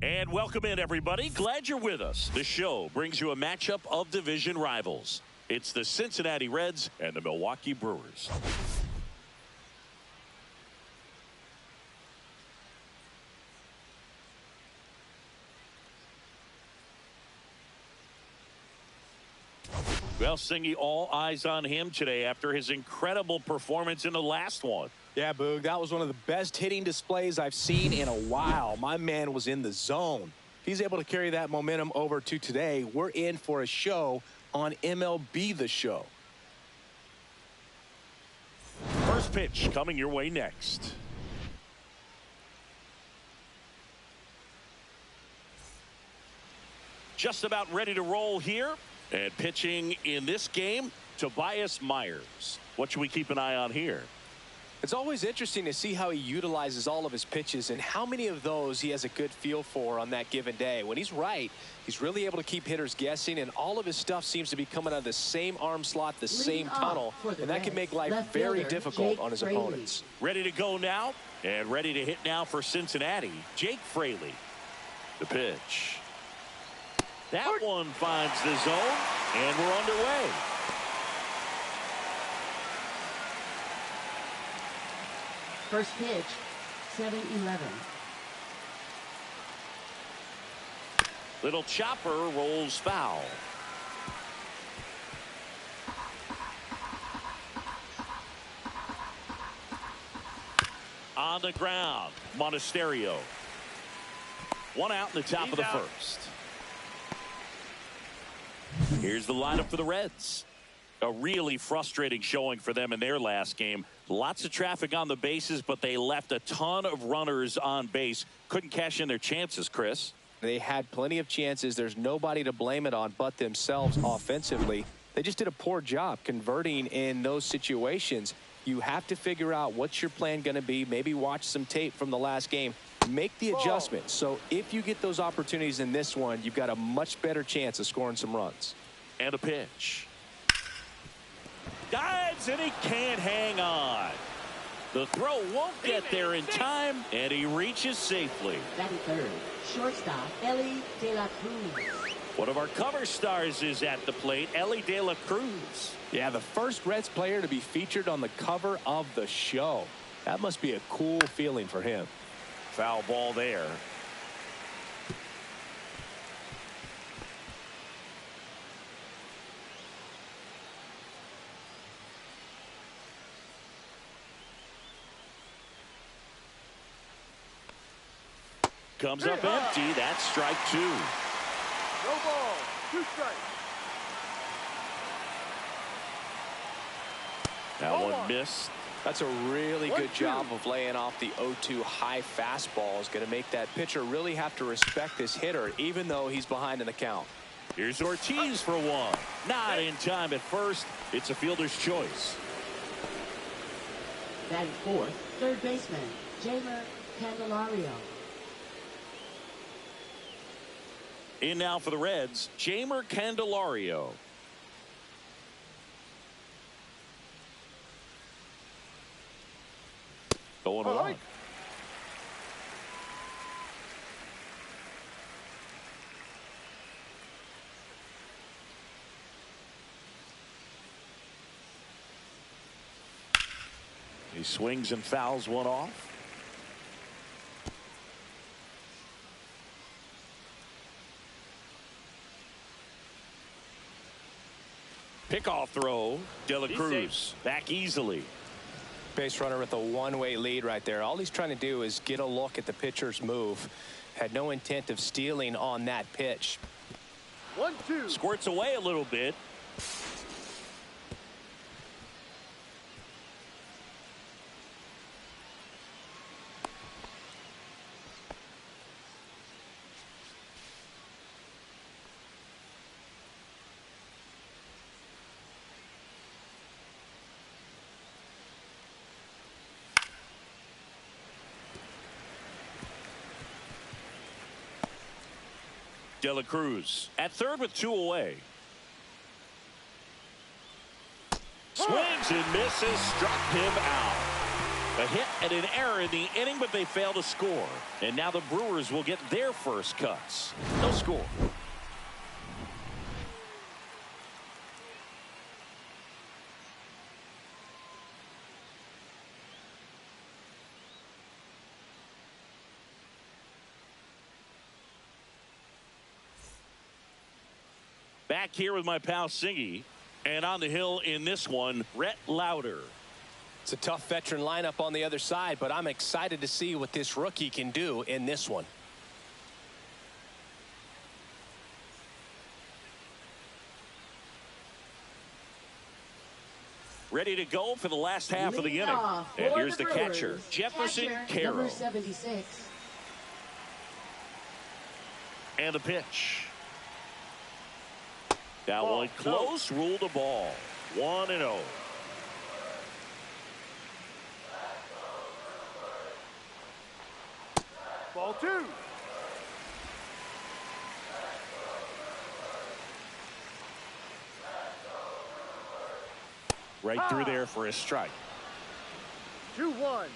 And welcome in, everybody. Glad you're with us. The show brings you a matchup of division rivals. It's the Cincinnati Reds and the Milwaukee Brewers. Well, Singy, all eyes on him today after his incredible performance in the last one. Yeah, Boog, that was one of the best hitting displays I've seen in a while. My man was in the zone. If he's able to carry that momentum over to today, we're in for a show on MLB The Show. First pitch coming your way next. Just about ready to roll here. And pitching in this game, Tobias Myers. What should we keep an eye on here? It's always interesting to see how he utilizes all of his pitches and how many of those he has a good feel for on that given day. When he's right, he's really able to keep hitters guessing, and all of his stuff seems to be coming out of the same arm slot, the same tunnel, and that can make life very difficult on his opponents. Ready to go now, and ready to hit now for Cincinnati, Jake Fraley. The pitch. That one finds the zone, and we're underway. First pitch, 7-11. Little chopper rolls foul. On the ground, Monasterio. One out in the top of the first. Here's the lineup for the Reds. A really frustrating showing for them in their last game. Lots of traffic on the bases, but they left a ton of runners on base. Couldn't cash in their chances, Chris. They had plenty of chances. There's nobody to blame it on but themselves offensively. They just did a poor job converting in those situations. You have to figure out what's your plan going to be. Maybe watch some tape from the last game. Make the adjustment. So if you get those opportunities in this one, you've got a much better chance of scoring some runs. And a pitch. Dives, and he can't hang on. The throw won't get there in time, and he reaches safely. Batting third, shortstop, Ellie De La Cruz. One of our cover stars is at the plate, Ellie De La Cruz. Yeah, the first Reds player to be featured on the cover of the show. That must be a cool feeling for him. Foul ball there. Comes up empty. That's strike two. No ball. 2 strikes. That one missed. That's a really good job of laying off the 0-2 high fastball. Is going to make that pitcher really have to respect this hitter, even though he's behind in the count. Here's Ortiz for one. Not in time at first. It's a fielder's choice. Batting fourth, third baseman, Jeimer Candelario. In now for the Reds, Jeimer Candelario. Going on. He swings and fouls one off. Pickoff throw. De La Cruz back easily. Base runner with a one-way lead right there. All he's trying to do is get a look at the pitcher's move. Had no intent of stealing on that pitch. 1-2. Squirts away a little bit. De La Cruz at third with 2 away. Swings and misses, struck him out. A hit and an error in the inning, but they fail to score. And now the Brewers will get their first cuts. No score. Back here with my pal Singy. And on the hill in this one, Rhett Lauder. It's a tough veteran lineup on the other side, but I'm excited to see what this rookie can do in this one. Ready to go for the last half of the inning. And here's the catcher, Jefferson Carroll. Number 76. And the pitch. That one close, ruled a ball. 1-0. Ball 2. Right through there for a strike. 2-1.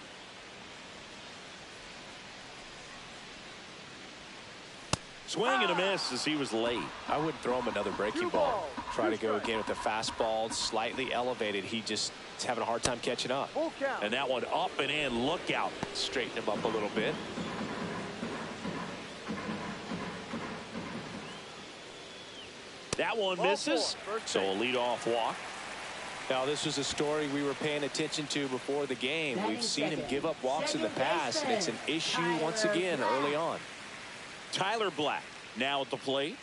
Swing and a miss as he was late. I wouldn't throw him another breaking ball. Try to go again with the fastball, slightly elevated. He just is having a hard time catching up. Full count. And that one up and in. Look out. Straighten him up a little bit. That one misses. So a leadoff walk. Now, this was a story we were paying attention to before the game. We've seen him give up walks in the past, and it's an issue once again early on. Tyler Black now at the plate.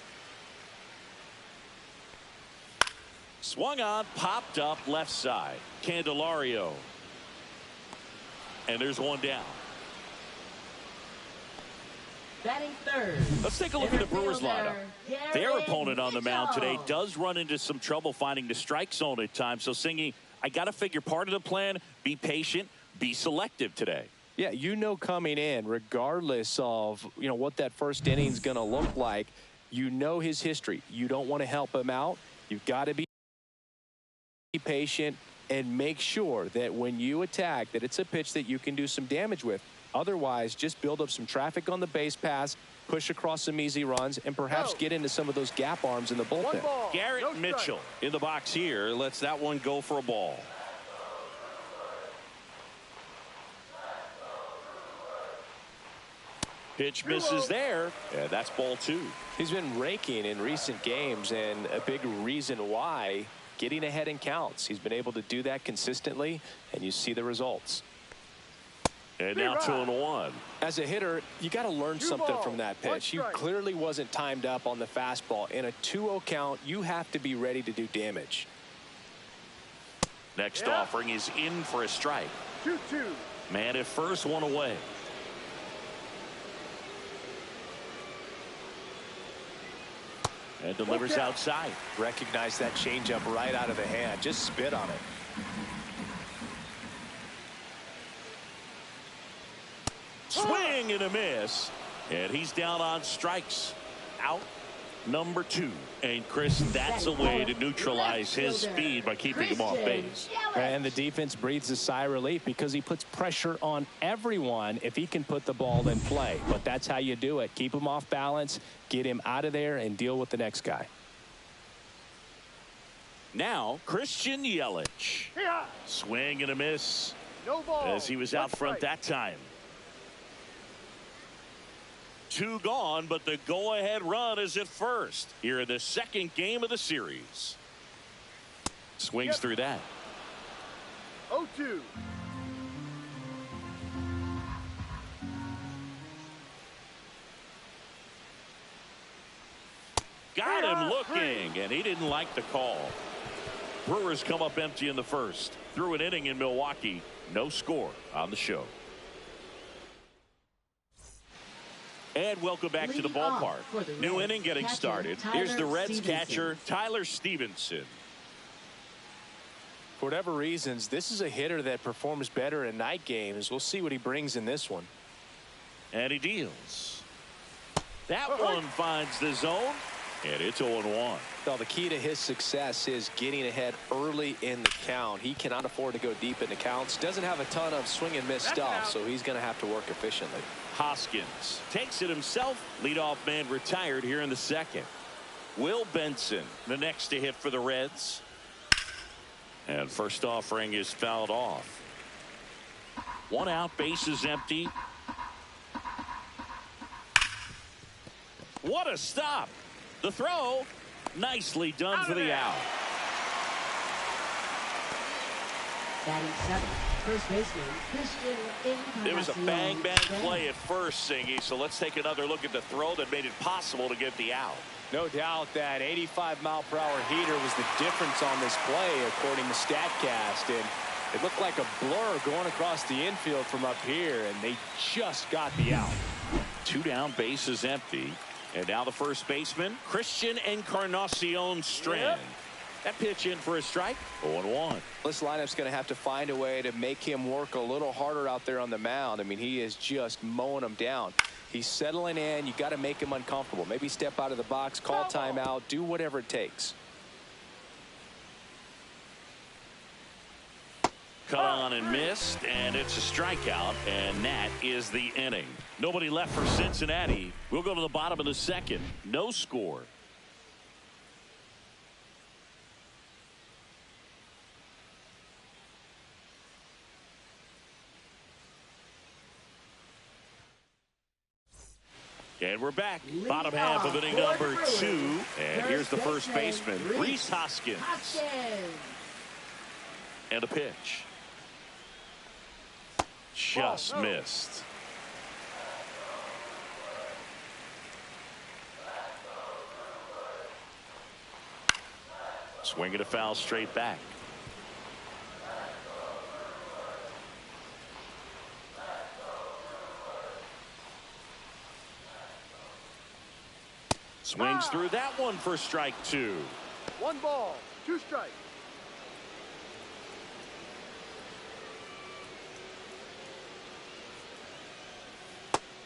Swung on, popped up left side. Candelario. And there's one down. Batting third. Let's take a look at the Brewers lineup. Their opponent on the mound today does run into some trouble finding the strike zone at times. So, Singy, I got to figure part of the plan, be patient, be selective today. Yeah, you know coming in, regardless of, what that first inning is going to look like, you know his history. You don't want to help him out. You've got to be patient and make sure that when you attack, that it's a pitch that you can do some damage with. Otherwise, just build up some traffic on the base pass, push across some easy runs, and perhaps get into some of those gap arms in the bullpen. Garrett Mitchell in the box here lets that one go for a ball. Pitch misses there, and that's ball 2. He's been raking in recent games, and a big reason why, getting ahead in counts. He's been able to do that consistently, and you see the results. And now 2-1. As a hitter, you got to learn something from that pitch. He clearly wasn't timed up on the fastball. In a 2-0 count, you have to be ready to do damage. Next offering is in for a strike. 2-2. Man at first, one away. And delivers outside. Recognize that changeup right out of the hand. Just spit on it. Swing and a miss. And he's down on strikes. Out number 2. And Chris, that's a way to neutralize his speed by keeping him off base. And the defense breathes a sigh of relief because he puts pressure on everyone if he can put the ball in play. But that's how you do it. Keep him off balance, get him out of there, and deal with the next guy. Now, Christian Yelich. Swing and a miss. No ball. As he was out front that time. 2 gone, but the go-ahead run is at first here in the second game of the series. Swings through that. 0-2. Got him looking, and he didn't like the call. Brewers come up empty in the first. Through an inning in Milwaukee. No score on the show. And welcome back to the ballpark. New inning getting started. Here's the Reds catcher, Tyler Stevenson. For whatever reasons, this is a hitter that performs better in night games. We'll see what he brings in this one. And he deals. That one finds the zone. And it's 0-1. Well, the key to his success is getting ahead early in the count. He cannot afford to go deep in the counts. Doesn't have a ton of swing and miss stuff, so he's going to have to work efficiently. Hoskins takes it himself. Leadoff man retired here in the second. Will Benson, the next to hit for the Reds. And first offering is fouled off. 1 out, bases empty. What a stop. The throw, nicely done for the out. Batting seventh, first baseman, Christian. It was a bang-bang play at first, Singy, so let's take another look at the throw that made it possible to get the out. No doubt that 85-mile-per-hour heater was the difference on this play, according to StatCast. And it looked like a blur going across the infield from up here, and they just got the out. 2 down, bases empty. And now the first baseman, Christian Encarnacion Strand. Yep. That pitch in for a strike, 0-1. This lineup's going to have to find a way to make him work a little harder out there on the mound. I mean, he is just mowing them down. He's settling in. You got to make him uncomfortable. Maybe step out of the box, call timeout, do whatever it takes. Cut on and missed, and it's a strikeout, and that is the inning. Nobody left for Cincinnati. We'll go to the bottom of the second. No score. And we're back. Bottom half of inning number 2. And here's the first baseman, Rhys Hoskins. And a pitch. Just missed. Swinging a foul straight back. Swings through that one for strike 2. 1 ball, 2 strikes.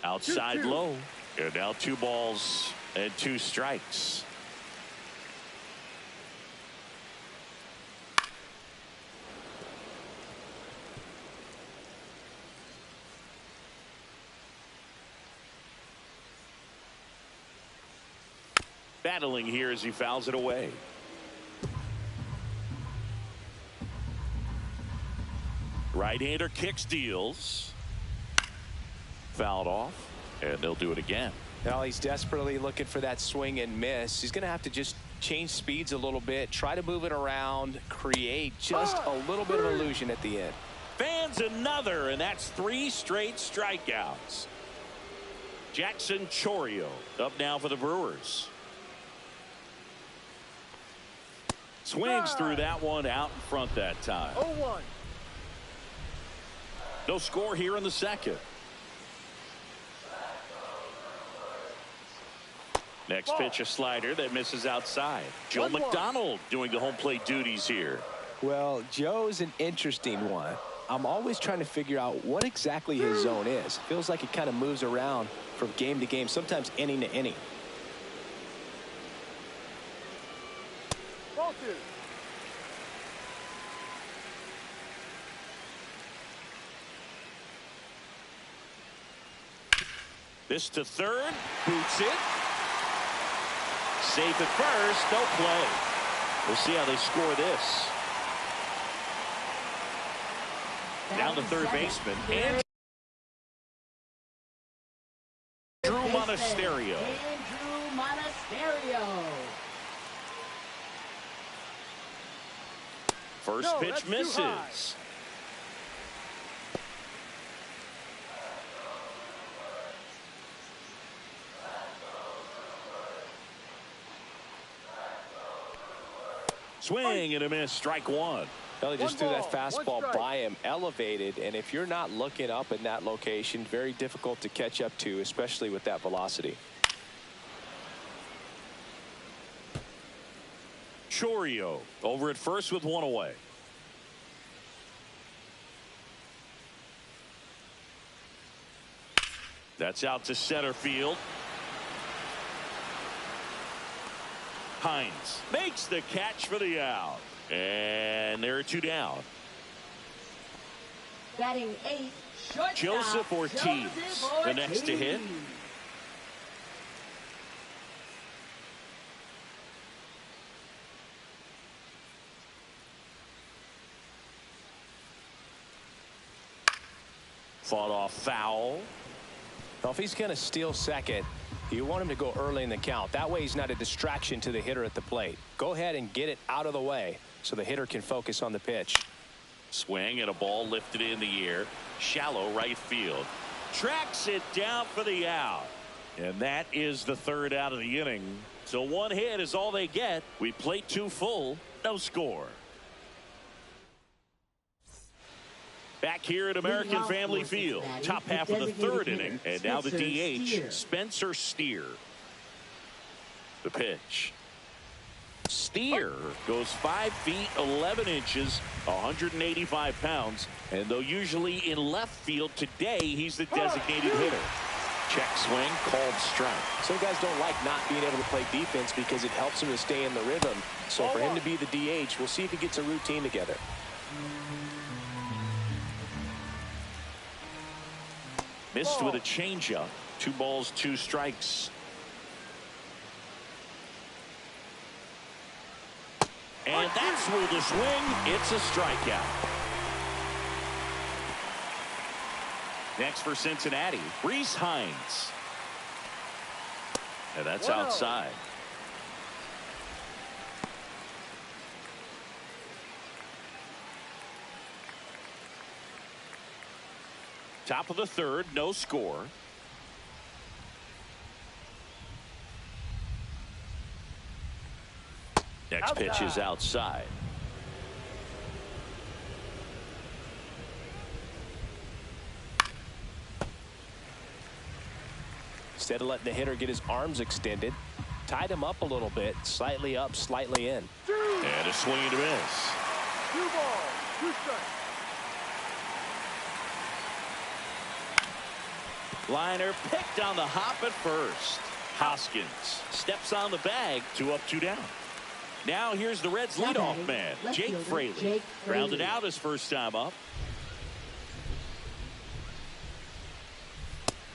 Outside 2-2. low. And now 2 balls and 2 strikes. Battling here as he fouls it away. Right-hander kicks, deals. Fouled off, and they'll do it again. Now he's desperately looking for that swing and miss. He's going to have to just change speeds a little bit, try to move it around, create just a little bit of illusion at the end. Fans another, and that's 3 straight strikeouts. Jackson Chourio up now for the Brewers. Swings through that one, out in front that time. 0-1. No score here in the second. Next pitch, a slider that misses outside. Joe McDonald doing the home plate duties here. Well, Joe's an interesting one. I'm always trying to figure out what exactly his zone is. Feels like he kind of moves around from game to game, sometimes inning to inning. Ball 2. This to third, boots it. Safe at first, no play. We'll see how they score this. Down the third baseman, Andrew Monasterio. Andrew Monasterio. First pitch misses. Swing and a miss, strike 1. Well, they just threw that 1 fastball by him, elevated, and if you're not looking up in that location, very difficult to catch up to, especially with that velocity. Chourio over at first with 1 away. That's out to center field. Hines makes the catch for the out. And there are 2 down. Batting 8, shortstop, Joseph Ortiz, the next to hit. Fought off foul. Well, if he's going to steal second, you want him to go early in the count. That way he's not a distraction to the hitter at the plate. Go ahead and get it out of the way so the hitter can focus on the pitch. Swing and a ball lifted in the air. Shallow right field. Tracks it down for the out. And that is the 3rd out of the inning. So 1 hit is all they get. We played 2 full. No score. Back here at American Family Field. Top half of the 3rd inning. And now the DH, Spencer Steer. The pitch. Steer goes 5 feet 11 inches, 185 pounds. And though usually in left field, today he's the designated hitter. Check swing, called strike. Some guys don't like not being able to play defense because it helps them to stay in the rhythm. So for him to be the DH, we'll see if he gets a routine together. Missed with a changeup. 2 balls, 2 strikes. And that's with the swing. It's a strikeout. Next for Cincinnati, Reese Hines. And that's outside. Top of the 3rd, no score. Next pitch is outside. Instead of letting the hitter get his arms extended, tied him up a little bit, slightly up, slightly in. And a swing and a miss. 2 balls, 2 strikes. Liner picked on the hop at first. Hoskins steps on the bag, 2 up, 2 down. Now here's the Reds leadoff man, Jake Fraley. Grounded out his first time up.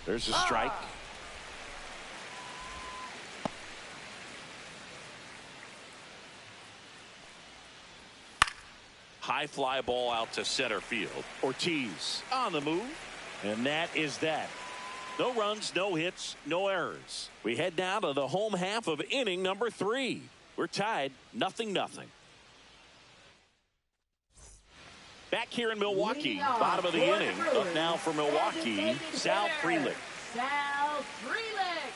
There's a strike. High fly ball out to center field. Ortiz on the move. And that is that. No runs, no hits, no errors. We head down to the home half of inning number 3. We're tied 0-0. Back here in Milwaukee, bottom of the inning. Up now for Milwaukee, Sal Frelick. Sal Frelick.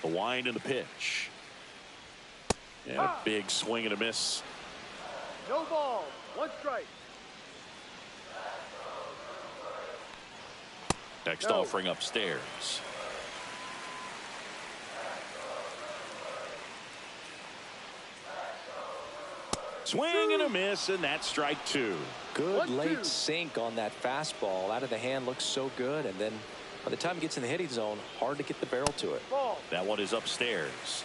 The wind and the pitch. And a big swing and a miss. No ball, 1 strike. Next offering upstairs. Swing and a miss, and that's strike 2. Good late sink on that fastball. Out of the hand, looks so good. And then by the time it gets in the hitting zone, hard to get the barrel to it. Ball. That one is upstairs.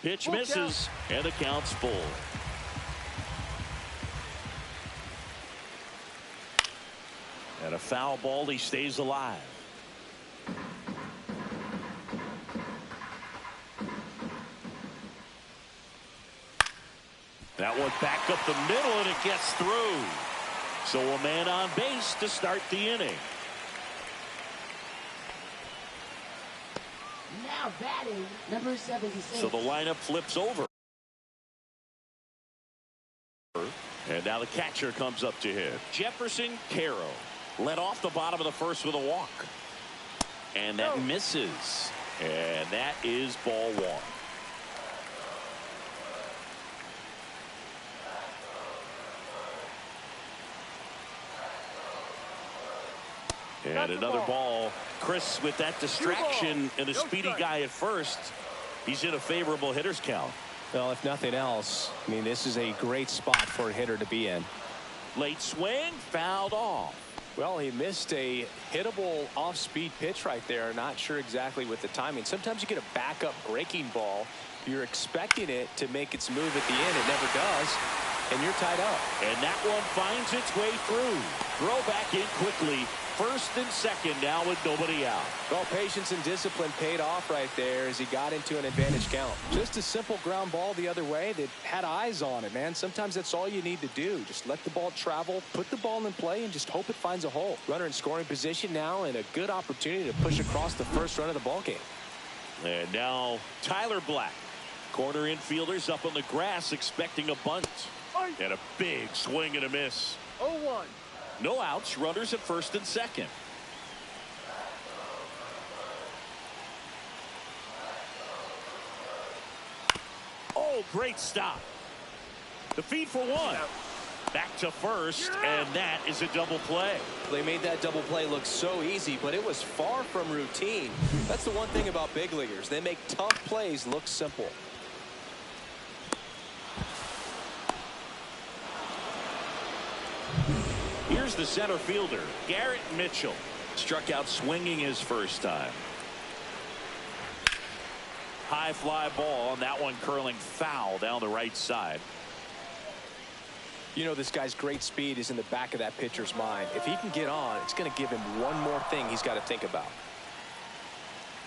Pitch misses, and the count's full. And a foul ball, he stays alive. That one back up the middle, and it gets through. So a man on base to start the inning. Now batting, number 76. So the lineup flips over. And now the catcher comes up to hit. Jefferson Caro led off the bottom of the first with a walk. And that misses. And that is ball 1. And another ball. Chris, with that distraction and a speedy guy at first, he's in a favorable hitter's count. Well, if nothing else, I mean, this is a great spot for a hitter to be in. Late swing, fouled off. Well, he missed a hittable off-speed pitch right there. Not sure exactly with the timing. Sometimes you get a backup breaking ball. You're expecting it to make its move at the end. It never does. And you're tied up. And that one finds its way through. Throw back in quickly. First and second now with nobody out. Well, patience and discipline paid off right there as he got into an advantage count. Just a simple ground ball the other way that had eyes on it, man. Sometimes that's all you need to do. Just let the ball travel, put the ball in play, and just hope it finds a hole. Runner in scoring position now, and a good opportunity to push across the first run of the ball game. And now Tyler Black. Corner infielders up on the grass expecting a bunt. And a big swing and a miss. 0-1. No outs, runners at first and second. Oh, great stop. The feed for one. Back to first, and that is a double play. They made that double play look so easy, but it was far from routine. That's the one thing about big leaguers. They make tough plays look simple. Here's the center fielder, Garrett Mitchell. Struck out swinging his first time. High fly ball, and that one curling foul down the right side. You know, this guy's great speed is in the back of that pitcher's mind. If he can get on, it's going to give him one more thing he's got to think about.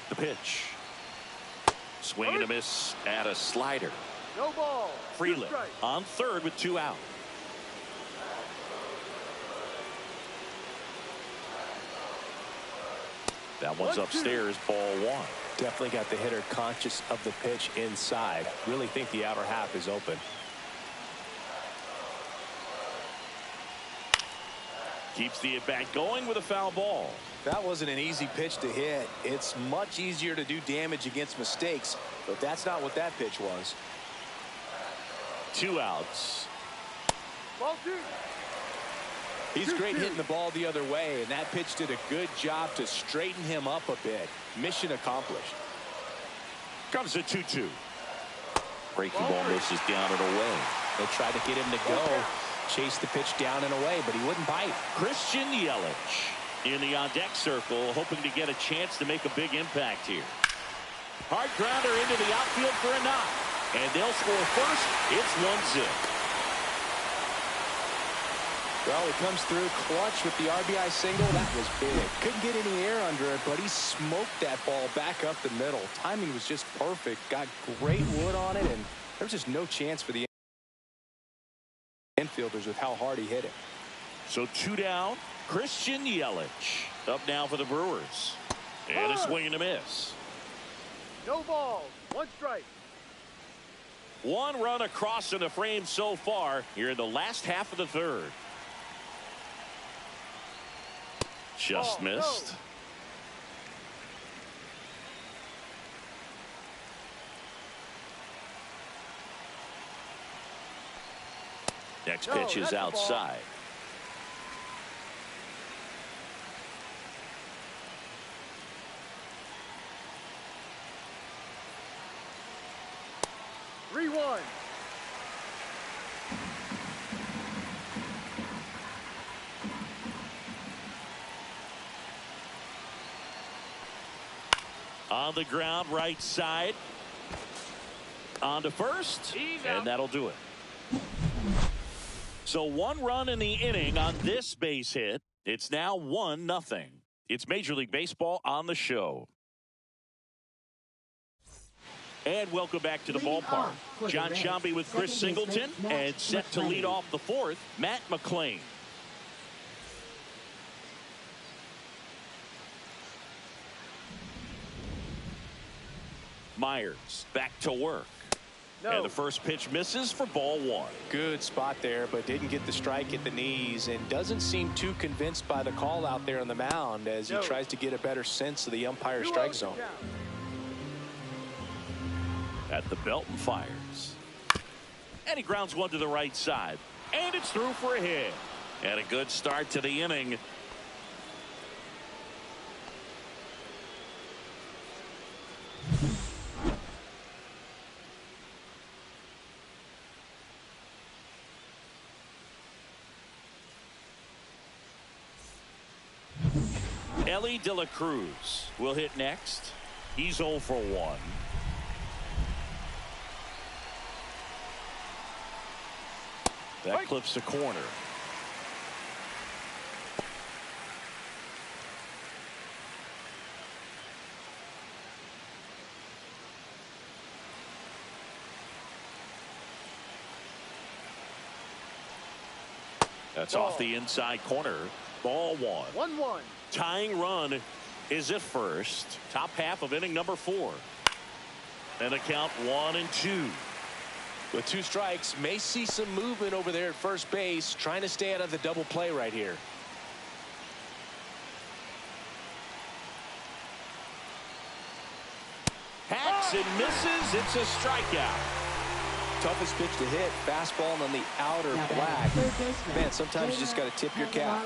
The pitch. Swing and a miss at a slider. No ball. Freeland on third with 2 out. That one's upstairs, ball 1. Definitely got the hitter conscious of the pitch inside. Really think the outer half is open. Keeps the at-bat going with a foul ball. That wasn't an easy pitch to hit. It's much easier to do damage against mistakes, but that's not what that pitch was. 2 outs. Ball 2. He's great hitting the ball the other way, and that pitch did a good job to straighten him up a bit. Mission accomplished. Comes a 2-2. Breaking ball misses down and away. They tried to get him to go, chase the pitch down and away, but he wouldn't bite. Christian Yelich in the on-deck circle, hoping to get a chance to make a big impact here. Hard grounder into the outfield for a knock, and they'll score first. It's 1-0. Well, he comes through clutch with the RBI single. That was big. Couldn't get any air under it, but he smoked that ball back up the middle. Timing was just perfect. Got great wood on it, and there's just no chance for the infielders with how hard he hit it. So 2 down. Christian Yelich up now for the Brewers. And a swing and a miss. No balls. 1 strike. 1 run across in the frame so far here in the last half of the third. Just missed. Next pitch is outside. Rewind. On the ground, right side. On to first, and that'll do it. So 1 run in the inning on this base hit. It's now 1-0. It's Major League Baseball on the show. And welcome back to the ballpark. John Sciambi with Chris Singleton, and set to lead off the 4th, Matt McClain. Myers back to work. And the first pitch misses for ball 1. Good spot there, but didn't get the strike at the knees, and doesn't seem too convinced by the call out there on the mound as he tries to get a better sense of the umpire's strike zone. At the belt and fires. And he grounds one to the right side. And it's through for a hit. And a good start to the inning. Ellie De La Cruz will hit next. He's 0 for 1. That clips the corner. That's off the inside corner. Ball 1. 1-1. Tying run is at first. Top half of inning number 4. And a count 1-2. With 2 strikes, may see some movement over there at first base, trying to stay out of the double play right here. Hacks and misses. It's a strikeout. Toughest pitch to hit, fastball on the outer black. Man, sometimes you just got to tip your cap.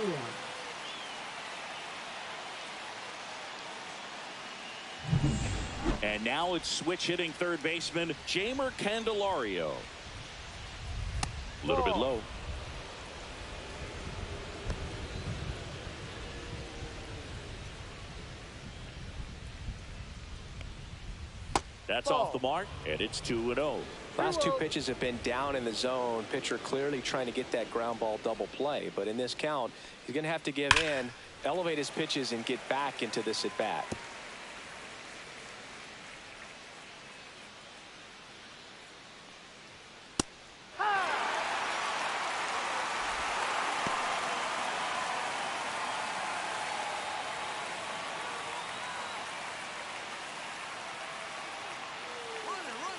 And now it's switch hitting third baseman Jeimer Candelario. A little bit low. That's off the mark, and it's 2-0. Last 2 pitches have been down in the zone. Pitcher clearly trying to get that ground ball double play. But in this count, he's going to have to give in, elevate his pitches, and get back into this at bat.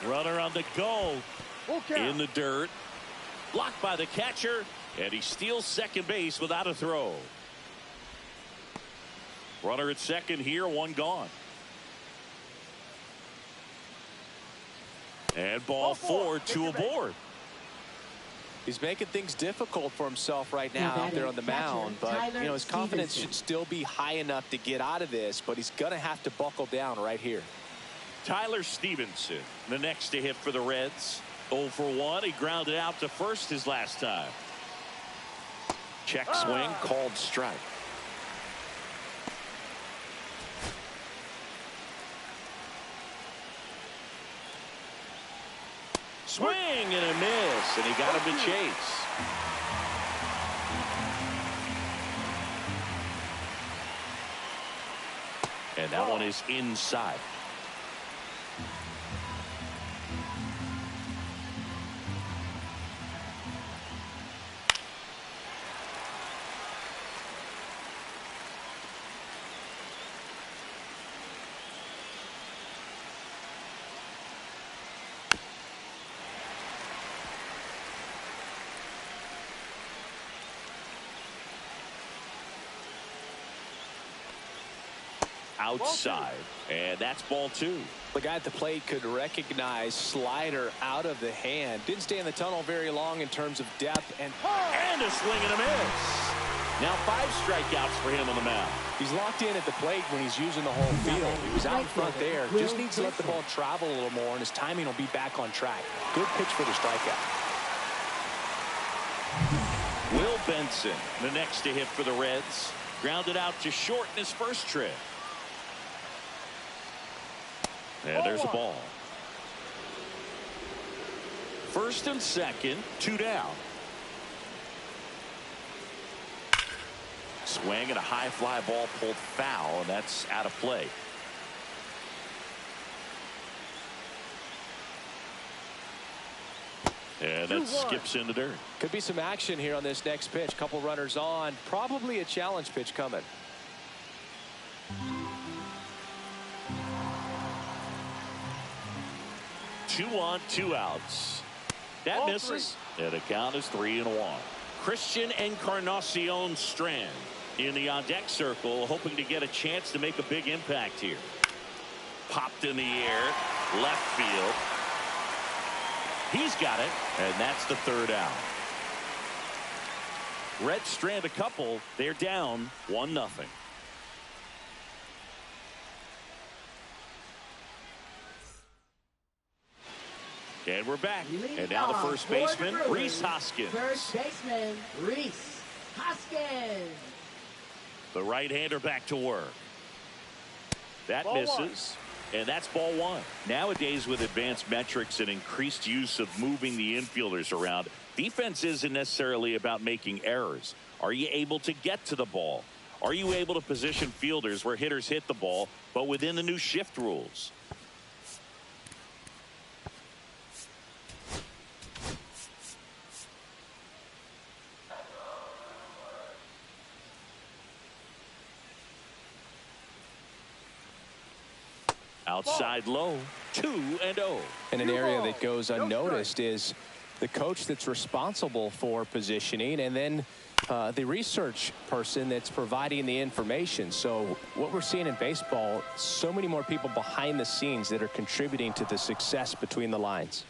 Runner on the go. In the dirt. Blocked by the catcher. And he steals second base without a throw. Runner at second here, 1 gone. And ball 4, 2 aboard. He's making things difficult for himself right now out there on the mound. But, you know, his confidence should still be high enough to get out of this. But he's going to have to buckle down right here. Tyler Stevenson, the next to hit for the Reds. 0 for 1. He grounded out to first his last time. Check swing, called strike. Swing and a miss, and he got him to chase. And that one is inside. Outside, and that's ball 2. The guy at the plate could recognize slider out of the hand. Didn't stay in the tunnel very long in terms of depth. And a swing and a miss. Now 5 strikeouts for him on the mound. He's locked in at the plate when he's using the whole field. He was out in front there. Just needs to let the ball travel a little more, and his timing will be back on track. Good pitch for the strikeout. Will Benson, the next to hit for the Reds. Grounded out to short in his first trip. And there's a ball. First and second, 2 down. Swing and a high fly ball pulled foul, and that's out of play. And that skips in the dirt. Could be some action here on this next pitch. Couple runners on. Probably a challenge pitch coming. 2 on, 2 outs. That misses. And the count is 3-1. Christian Encarnacion Strand in the on-deck circle, hoping to get a chance to make a big impact here. Popped in the air, left field. He's got it, and that's the 3rd out. Reds strand a couple. They're down 1-0. And we're back. And now the first baseman, Rhys Hoskins. First baseman, Rhys Hoskins. The right-hander back to work. That Ball misses. And that's ball one. Nowadays, with advanced metrics and increased use of moving the infielders around, defense isn't necessarily about making errors. Are you able to get to the ball? Are you able to position fielders where hitters hit the ball, but within the new shift rules? Outside low, 2-0. And an area that goes unnoticed is the coach that's responsible for positioning, and then the research person that's providing the information. So what we're seeing in baseball, so many more people behind the scenes that are contributing to the success between the lines.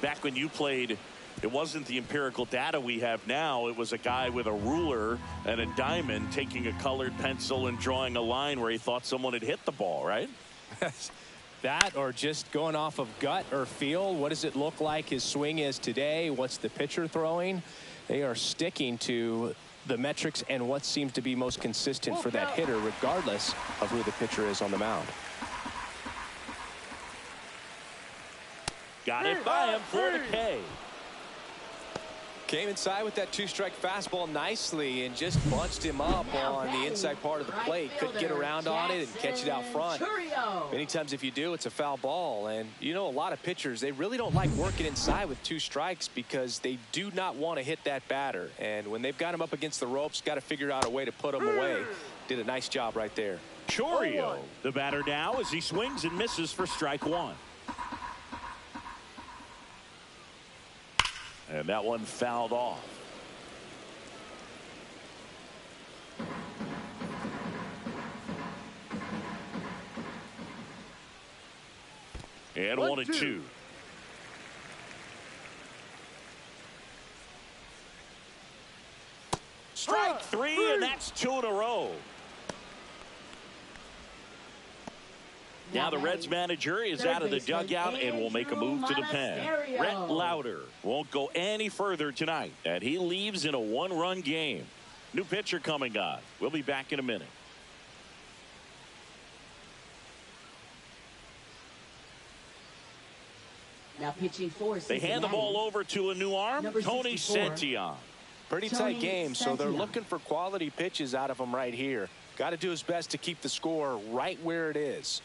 Back when you played, it wasn't the empirical data we have now. It was a guy with a ruler and a diamond taking a colored pencil and drawing a line where he thought someone had hit the ball, right? That, or just going off of gut or feel. What does it look like his swing is today? What's the pitcher throwing? They are sticking to the metrics and what seems to be most consistent for that hitter, regardless of who the pitcher is on the mound. Got it by him for the K. Came inside with that two-strike fastball nicely and just bunched him up on the inside part of the plate. Couldn't get around on it and catch it out front. Many times if you do, it's a foul ball. And you know, a lot of pitchers, they really don't like working inside with two strikes because they do not want to hit that batter. And when they've got him up against the ropes, got to figure out a way to put him away. Did a nice job right there. Chourio, the batter now, as he swings and misses for strike one. And that one fouled off. And 1-2. Strike three, and that's 2 in a row. Now the Reds manager is out of the dugout and will make a move to the pen. Brett Lauder won't go any further tonight, and he leaves in a one-run game. New pitcher coming on. We'll be back in a minute. Now pitching for They hand the ball over to a new arm, Tony Santillan. Pretty tight game, so they're looking for quality pitches out of him right here. Got to do his best to keep the score right where it is.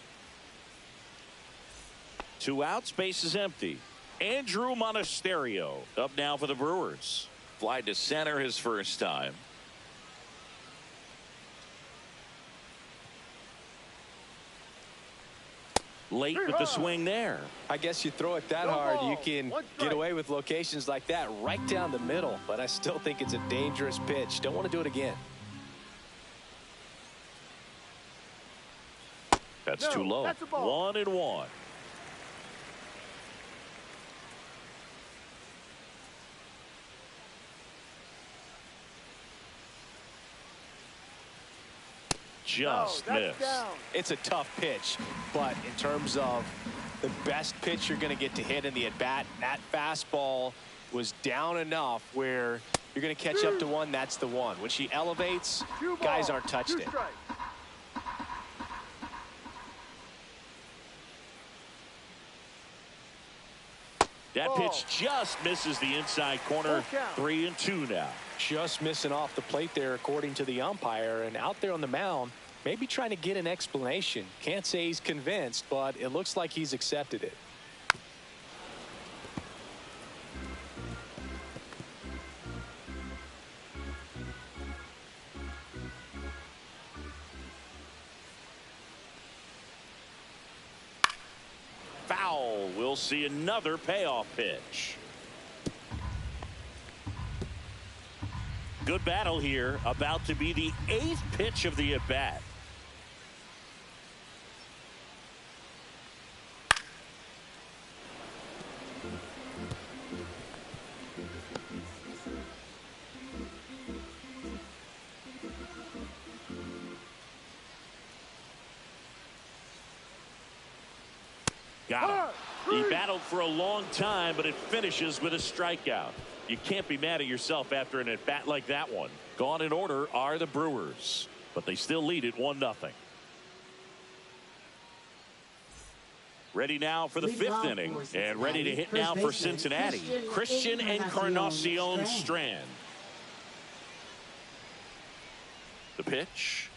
2 outs, base is empty. Andrew Monasterio up now for the Brewers. Fly to center his first time. Late with the swing there. I guess you throw it that hard, you can get away with locations like that right down the middle, but I still think it's a dangerous pitch. Don't want to do it again. That's too low. 1-1. Just missed. It's a tough pitch, but in terms of the best pitch you're going to get to hit in the at-bat, that fastball was down enough where you're going to catch up to one. That's the one. When she elevates, guys aren't touched it. That pitch just misses the inside corner. 3-2 now. Just missing off the plate there, according to the umpire, and out there on the mound, maybe trying to get an explanation. Can't say he's convinced, but it looks like he's accepted it. Foul. We'll see another payoff pitch. Good battle here. About to be the 8th pitch of the at-bat. Got him. He battled for a long time, but it finishes with a strikeout. You can't be mad at yourself after an at-bat like that one. Gone in order are the Brewers, but they still lead it 1-0. Ready now for the fifth inning, and ready to hit now for Cincinnati, Christian Encarnacion Strand. The pitch.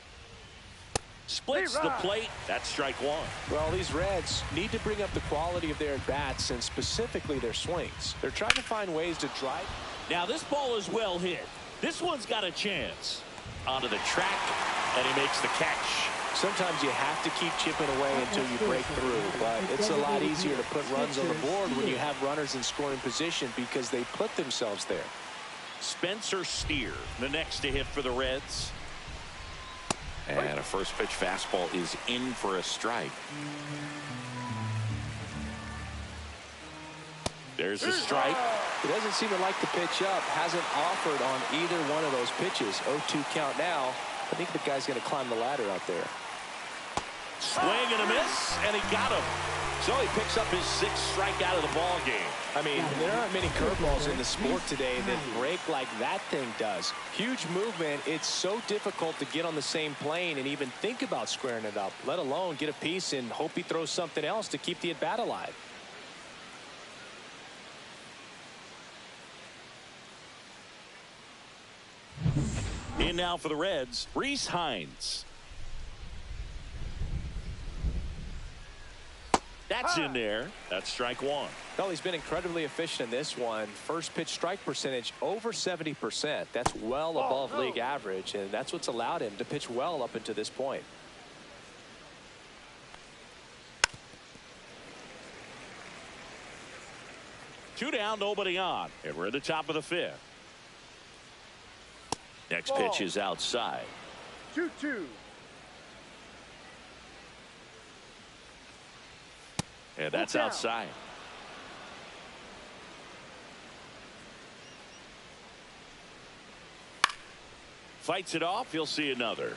Splits the plate. That's strike one. Well, these Reds need to bring up the quality of their at-bats and specifically their swings. They're trying to find ways to drive. Now this ball is well hit. This one's got a chance. Onto the track, and he makes the catch. Sometimes you have to keep chipping away until you break through, but it's a lot easier to put runs on the board when you have runners in scoring position because they put themselves there. Spencer Steer, the next to hit for the Reds. And a first pitch fastball is in for a strike. There's a strike. He doesn't seem to like the pitch up. Hasn't offered on either one of those pitches. 0-2 count now. I think the guy's going to climb the ladder out there. Swing and a miss, and he got him. So he picks up his sixth strikeout of the ball game. I mean, there aren't many curveballs in the sport today that break like that thing does. Huge movement. It's so difficult to get on the same plane and even think about squaring it up, let alone get a piece and hope he throws something else to keep the at-bat alive. In now for the Reds, Rhys Hines. That's in there. That's strike one. Well, he's been incredibly efficient in this one. First pitch strike percentage over 70%. That's well above league average, and that's what's allowed him to pitch well up until this point. Two down, nobody on, and we're at the top of the fifth. Next pitch is outside. 2-2. And that's outside. Fights it off. He'll see another.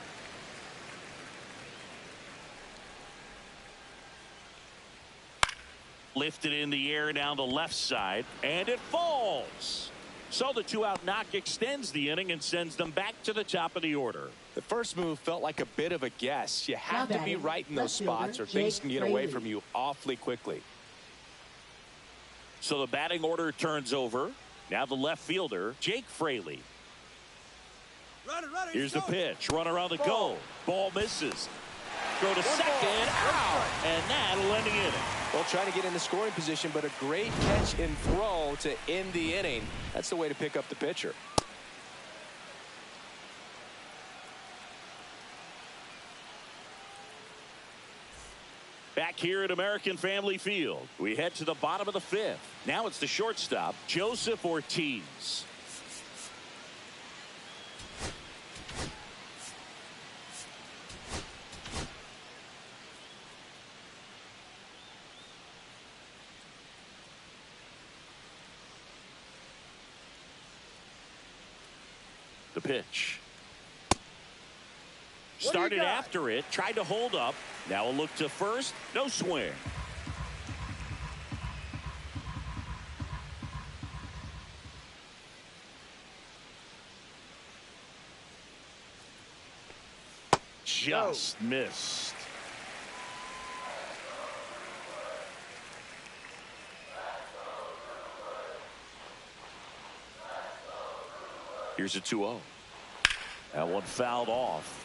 Lifted in the air down the left side, and it falls. So the two-out knock extends the inning and sends them back to the top of the order. The first move felt like a bit of a guess. You have to be right in those spots or things can get away from you awfully quickly. So the batting order turns over. Now the left fielder, Jake Fraley. Here's the pitch. Runner on the go. Ball misses. Go to second. Out. And that'll end the inning. Well, trying to get in the scoring position, but a great catch and throw to end the inning. That's the way to pick up the pitcher. Back here at American Family Field, we head to the bottom of the fifth. Now it's the shortstop, Joseph Ortiz. The pitch. Started after it, tried to hold up. Now a look to first, no swing. Just missed. Here's a 2-0. That one fouled off.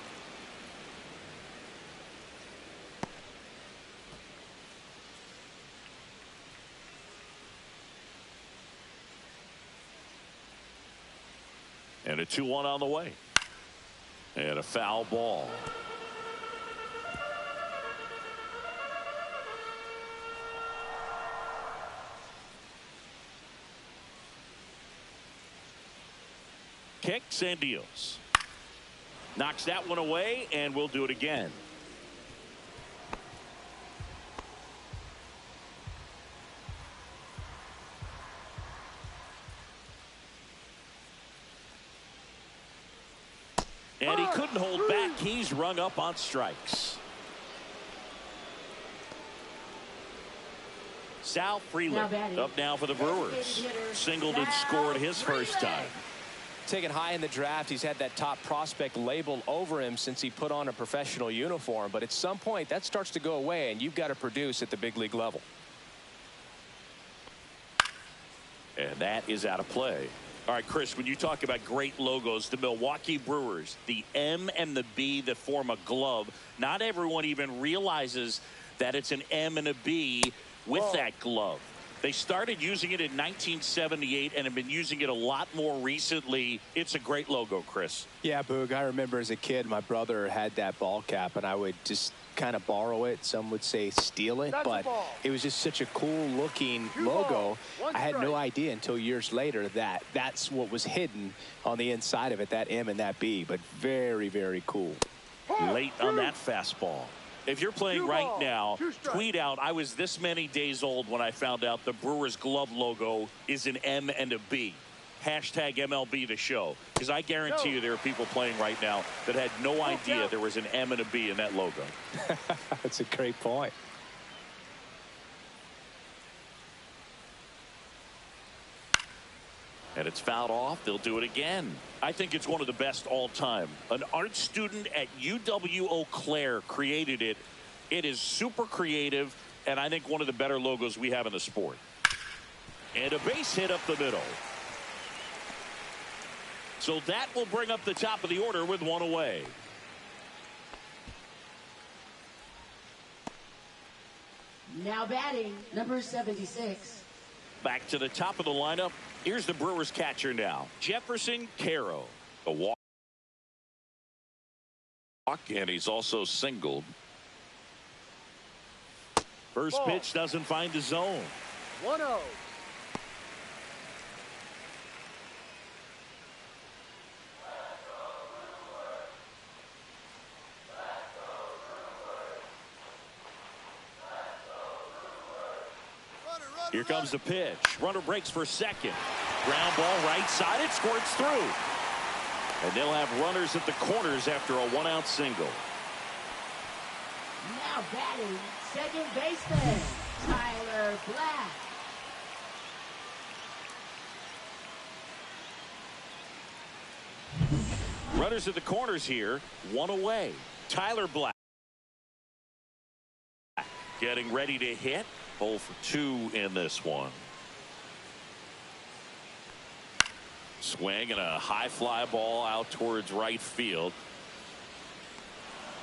And a 2-1 on the way. And a foul ball. Kicks and deals. Knocks that one away, and we'll do it again. And he couldn't hold back. He's rung up on strikes. Sal Freeland up now for the Brewers. Singled and scored his first time. Taken high in the draft, he's had that top prospect label over him since he put on a professional uniform. But at some point, that starts to go away, and you've got to produce at the big league level. And that is out of play. All right, Chris, when you talk about great logos, the Milwaukee Brewers, the M and the B that form a glove, not everyone even realizes that it's an M and a B with that glove. They started using it in 1978 and have been using it a lot more recently. It's a great logo, Chris. Yeah, Boog, I remember as a kid, my brother had that ball cap, and I would just kind of borrow it. Some would say steal it, but it was just such a cool-looking logo. I had no idea until years later that that's what was hidden on the inside of it, that M and that B, but very, very cool. Late on that fastball. If you're playing right now, tweet out, I was this many days old when I found out the Brewers glove logo is an M and a B. Hashtag MLB the show. Because I guarantee you there are people playing right now that had no idea there was an M and a B in that logo. That's a great point. And it's fouled off. They'll do it again. I think it's one of the best all time. An art student at UW-Eau Claire created it. It is super creative, and I think one of the better logos we have in the sport. And a base hit up the middle. So that will bring up the top of the order with one away. Now batting, number 76. Back to the top of the lineup. Here's the Brewers catcher now, Jefferson Caro. A walk, and he's also singled. First pitch doesn't find the zone. 1-0. Here comes the pitch. Runner breaks for second. Ground ball right side. It squirts through. And they'll have runners at the corners after a one-out single. Now batting, second baseman, Tyler Black. Runners at the corners here. One away. Tyler Black getting ready to hit. 0 for 2 in this one. Swing and a high fly ball out towards right field.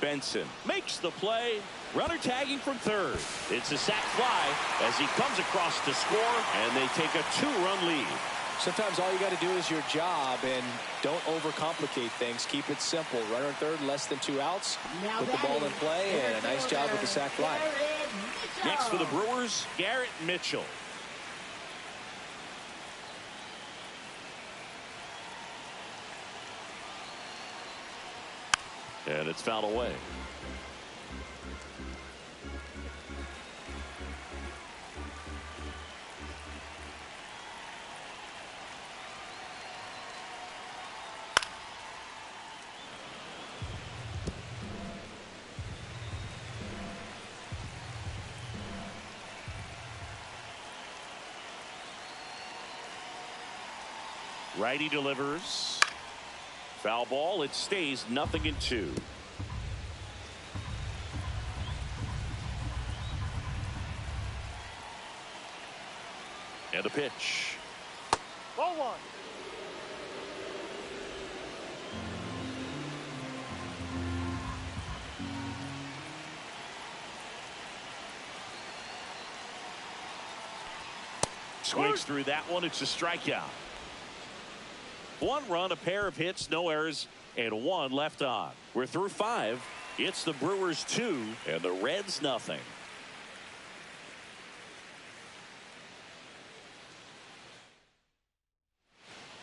Benson makes the play. Runner tagging from third. It's a sac fly as he comes across to score, and they take a 2-run lead. Sometimes all you got to do is your job, and don't overcomplicate things. Keep it simple. Runner third, less than 2 outs. Now Put the ball in play, and a nice job with the sac fly. Next for the Brewers, Garrett Mitchell. And it's fouled away. Righty delivers. Foul ball. It stays 0-2. And the pitch. Ball 1. Swings through that one. It's a strikeout. 1 run, a pair of hits, no errors, and 1 left on. We're through 5. It's the Brewers 2 and the Reds 0.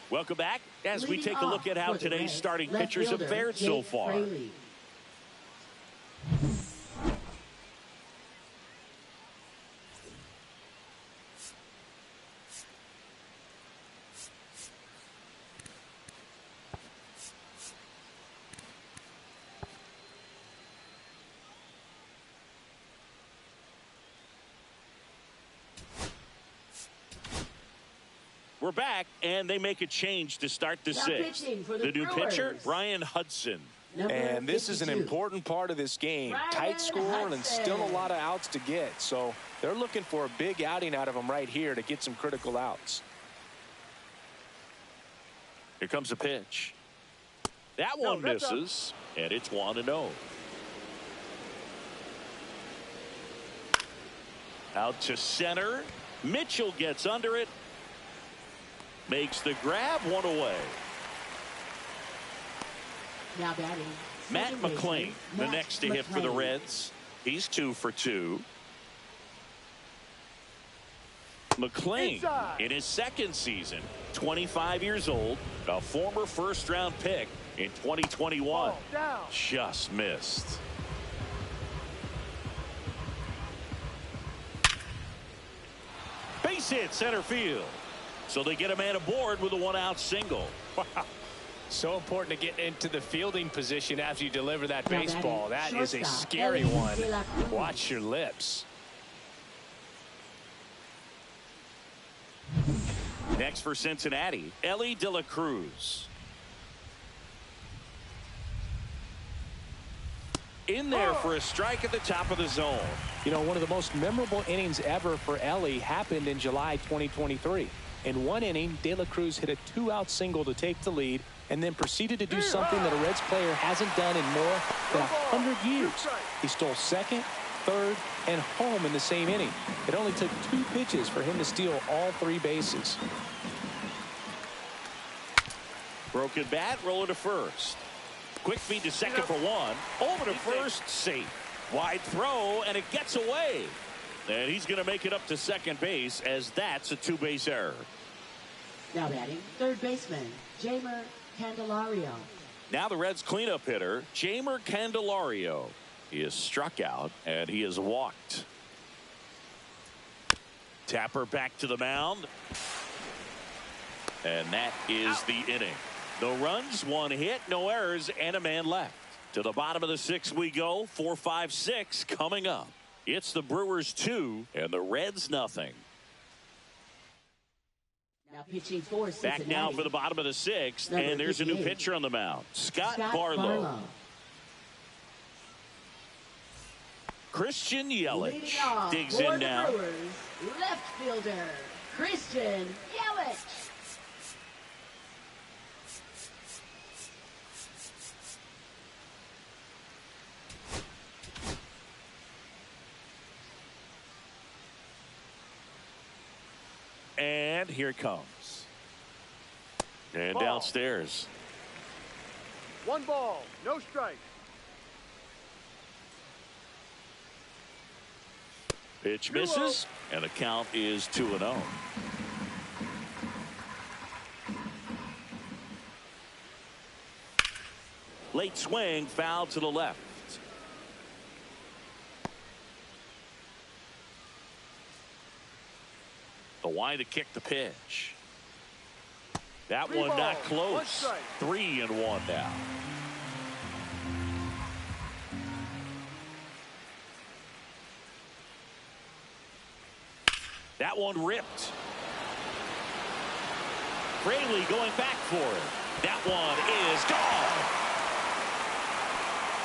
Welcome back as we take a look at how today's starting pitchers have fared so far. We're back, and they make a change to start the Now sixth. pitching for The the new pitcher, Brewers. Brian Hudson. And this is an 52. important part of this game. Brian Tight score and still a Hudson. lot of outs to get. So they're looking for a big outing out of him right here to get some critical outs. Here comes a pitch. That one that's up. misses, and it's 1-0. Out to center. Mitchell gets under it. Makes the grab, one away. Now batting. Matt second baseman, McClain, the Matt next to hit for the McClain. Reds. He's 2 for 2. McClain Inside. in his second season, 25 years old, a former first-round pick in 2021. Ball down. Just missed. Base hit center field. So they get a man aboard with a 1-out single. Wow. So important to get into the fielding position after you deliver that Now baseball. batting, That is a shortstop, scary Ellie one. De La Cruz. Watch your lips. Next for Cincinnati, Ellie De La Cruz. In there for a strike at the top of the zone. You know, one of the most memorable innings ever for Ellie happened in July 2023. In one inning, De La Cruz hit a 2-out single to take the lead and then proceeded to do something that a Reds player hasn't done in more than 100 years. He stole second, third, and home in the same inning. It only took 2 pitches for him to steal all 3 bases. Broken bat, rolling to first. Quick feed to second for 1. Over to first, safe. Wide throw, and it gets away. And he's going to make it up to second base, as that's a 2-base error. Now batting. Third baseman, Jamer Candelario. Now the Reds cleanup hitter, Jamer Candelario. He is struck out, and he is walked. Tapper back to the mound. And that is the inning. No runs, 1 hit, no errors, and a man left. To the bottom of the 6th we go. 4-5-6 coming up. It's the Brewers 2 and the Reds nothing. Now pitching for Cincinnati. Back now for the bottom of the 6th, Number and there's a new 58. pitcher on the mound. Scott Barlow. Barlow. Christian Yelich Leading off digs for in the now. Brewers, left fielder, Christian Yelich. And here it comes. And Ball. downstairs. 1 ball, no strike. Pitch misses, and the count is 2-0. Late swing, foul to the left. The wide to kick the pitch. That 3 one balls, not 1 close. strike. 3-1 now. That one ripped. Fraley going back for it. That one is gone.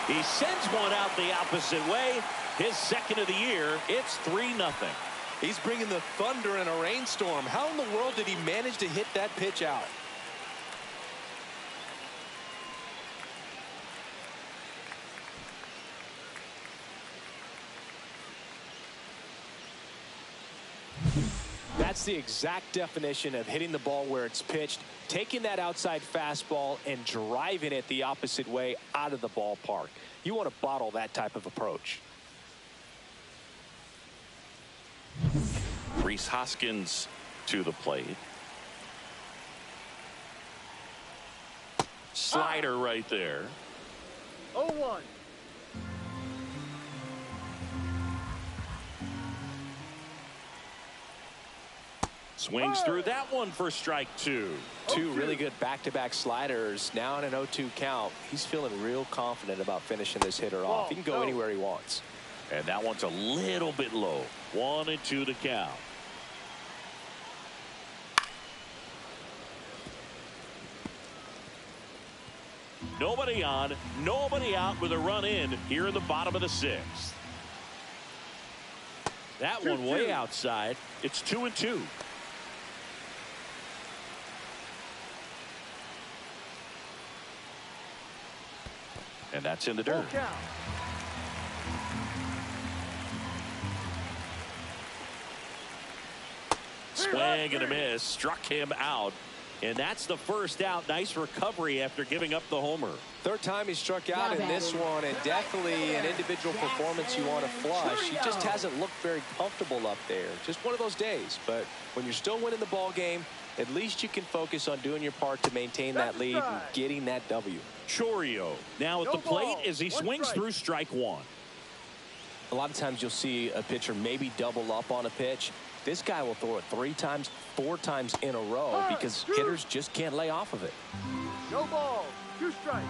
He sends one out the opposite way. His second of the year. It's 3-0. He's bringing the thunder in a rainstorm. How in the world did he manage to hit that pitch out? That's the exact definition of hitting the ball where it's pitched, taking that outside fastball and driving it the opposite way out of the ballpark. You want to bottle that type of approach. Rhys Hoskins to the plate. Slider right there. 0-1. Swings through that one for strike 2. 2 really good back-to-back sliders. Now in an 0-2 count. He's feeling real confident about finishing this hitter off. He can go anywhere he wants. And that one's a little bit low. 1-2 to count. Nobody on, nobody out with a run in here in the bottom of the sixth. That one way outside. It's 2-2. And that's in the dirt. Swing and a miss. Struck him out. And that's the first out. Nice recovery after giving up the homer. Third time he struck out in this one, and definitely an individual performance you want to flush. He just hasn't looked very comfortable up there. Just one of those days. But when you're still winning the ball game, at least you can focus on doing your part to maintain that lead and getting that W. Chorio now at the plate as he swings through strike one. A lot of times you'll see a pitcher maybe double up on a pitch. This guy will throw it 3 times, 4 times in a row because hitters just can't lay off of it. No ball, 2 strikes.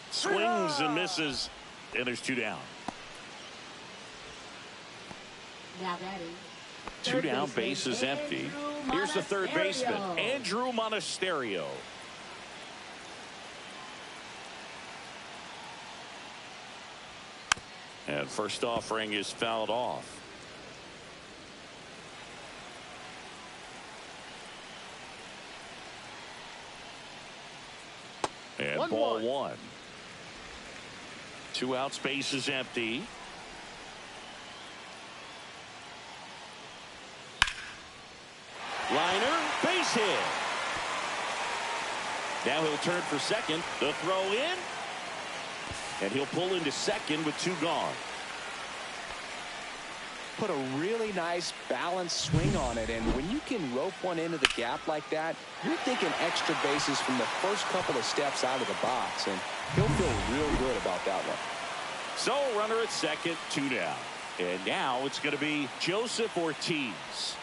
Swings and misses, and there's 2 down. Now batting. 2 down, base is empty. Here's the third baseman, Andrew Monasterio. And first offering is fouled off. And ball 1. 2 outs, base is empty. Liner, base hit. Now he'll turn for second. The throw in. And he'll pull into second with 2 gone. Put a really nice balanced swing on it, and when you can rope one into the gap like that, you're thinking extra bases from the first couple of steps out of the box, and he'll feel real good about that one. So runner at second, 2 down. And now it's going to be Joseph Ortiz.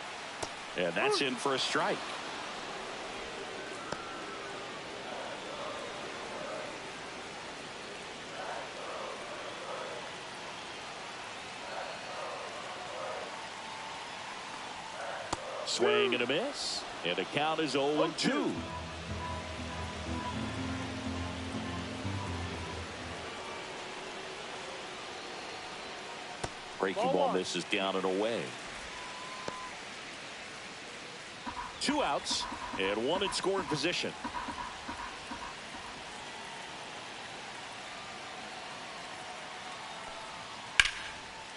And that's in for a strike. Swing and a miss. And the count is 0-2. Breaking ball misses down and away. 2 outs and 1 in scoring position.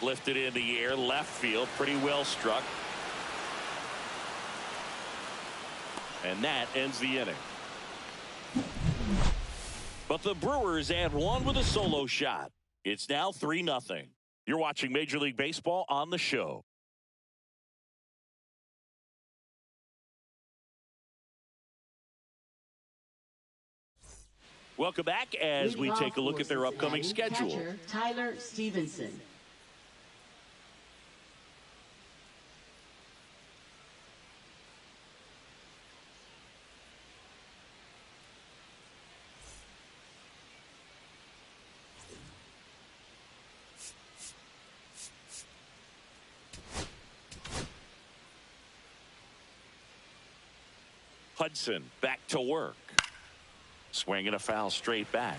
Lifted in the air, left field, pretty well struck. And that ends the inning. But the Brewers add 1 with a solo shot. It's now 3-0. You're watching Major League Baseball on the show. Welcome back as we take a look at their upcoming schedule. Catcher, Tyler Stevenson. Hudson back to work. Swinging a foul straight back.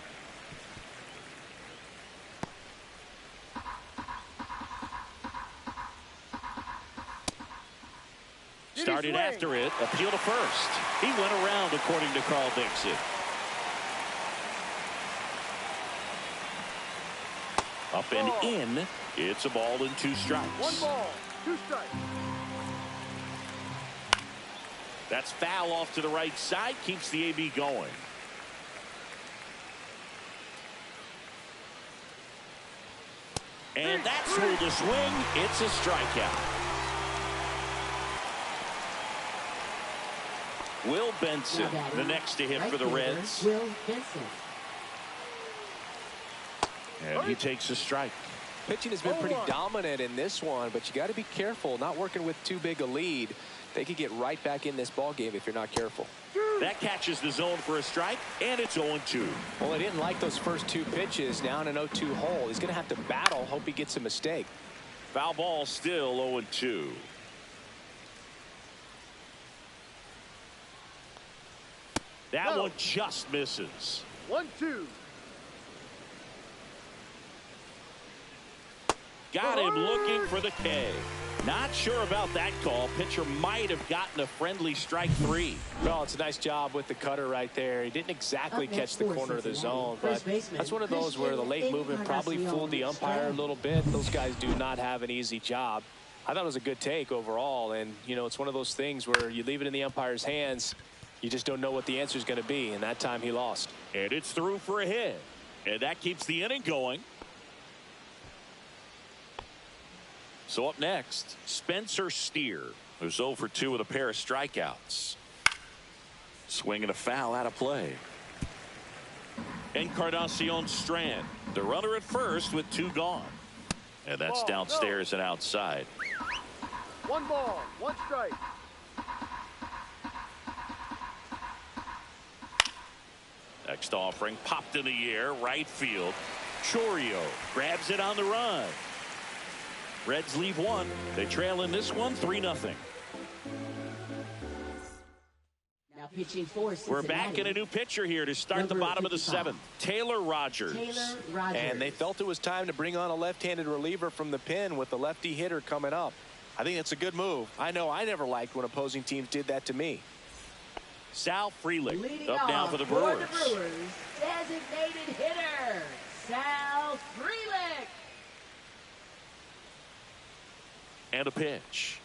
Started after it. Appeal to first. He went around according to Carl Dixon. Up and in. It's a ball and 2 strikes. 1 ball, 2 strikes. That's foul off to the right side. Keeps the AB going. And that's through the swing. It's a strikeout. Will Benson, the next to hit for the Reds. Will Benson. And he takes a strike. Pitching has been pretty dominant in this one, but you got to be careful not working with too big a lead. They could get right back in this ball game if you're not careful. That catches the zone for a strike, and it's 0-2. Well, he didn't like those first 2 pitches. Now in an 0-2 hole, he's going to have to battle. Hope he gets a mistake. Foul ball, still 0-2. That one just misses. 1-2. Got him looking for the K. Not sure about that call. Pitcher might have gotten a friendly strike 3. Well, it's a nice job with the cutter right there. He didn't exactly catch the corner of the zone, but that's one of those where the late movement probably fooled the umpire a little bit. Those guys do not have an easy job. I thought it was a good take overall, and, you know, it's one of those things where you leave it in the umpire's hands. You just don't know what the answer is going to be, and that time he lost. And it's through for a hit. And that keeps the inning going. So up next, Spencer Steer, who's 0 for 2 with a pair of strikeouts. Swinging a foul out of play. Encarnacion Strand, the runner at first with 2 gone. And that's downstairs and outside. 1 ball, 1 strike. Next offering popped in the air, right field. Chorio grabs it on the run. Reds leave 1. They trail in this one 3-0. Now pitching for Cincinnati. We're back in a new pitcher here to start the bottom of the 7th. Taylor Rogers. And they felt it was time to bring on a left-handed reliever from the pen with the lefty hitter coming up. I think it's a good move. I know I never liked when opposing teams did that to me. Sal Frelick Leading up now off for the Brewers. Designated hitter, Sal Frelick. And a pitch.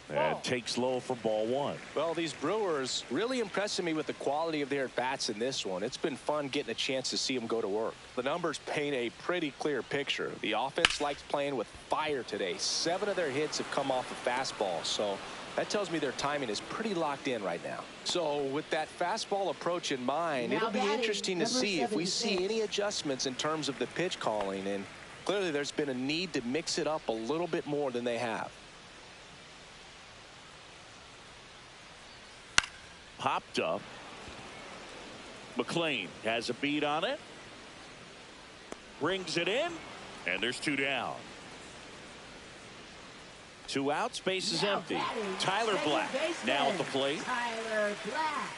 And takes low for ball 1. Well, these Brewers really impressing me with the quality of their at-bats in this one. It's been fun getting a chance to see them go to work. The numbers paint a pretty clear picture. The offense likes playing with fire today. 7 of their hits have come off a fastball, so that tells me their timing is pretty locked in right now. So with that fastball approach in mind, it'll be interesting to see if we see any adjustments in terms of the pitch calling, and clearly there's been a need to mix it up a little bit more than they have. Popped up. McLean has a beat on it. Brings it in. And there's 2 down. 2 outs. Base is empty. Tyler Black now at the plate. Tyler Black.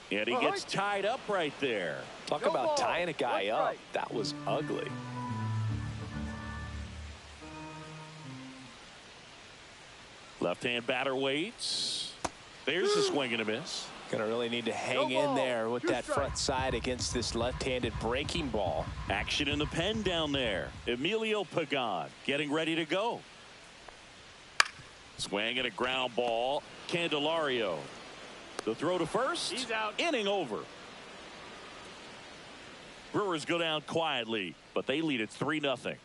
And he gets tied up right there. Talk about tying a guy up. That was ugly. Left-hand batter waits. There's a swing and a miss. Gonna really need to hang in there with that front side against this left-handed breaking ball. Action in the pen down there. Emilio Pagan getting ready to go. Swing and a ground ball. Candelario. The throw to first. He's out. Inning over. Brewers go down quietly, but they lead it 3-0.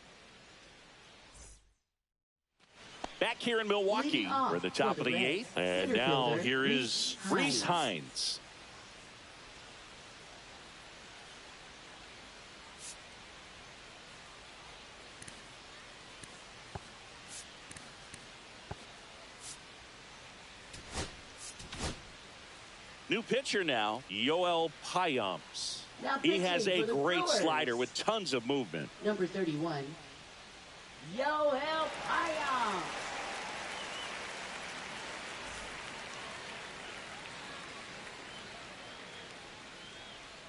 Back here in Milwaukee, we're at the top of the 8th. And now here is Reese Hines. New pitcher now, Yoel Payamps. He has a great slider with tons of movement. Number 31, Yoel Payamps.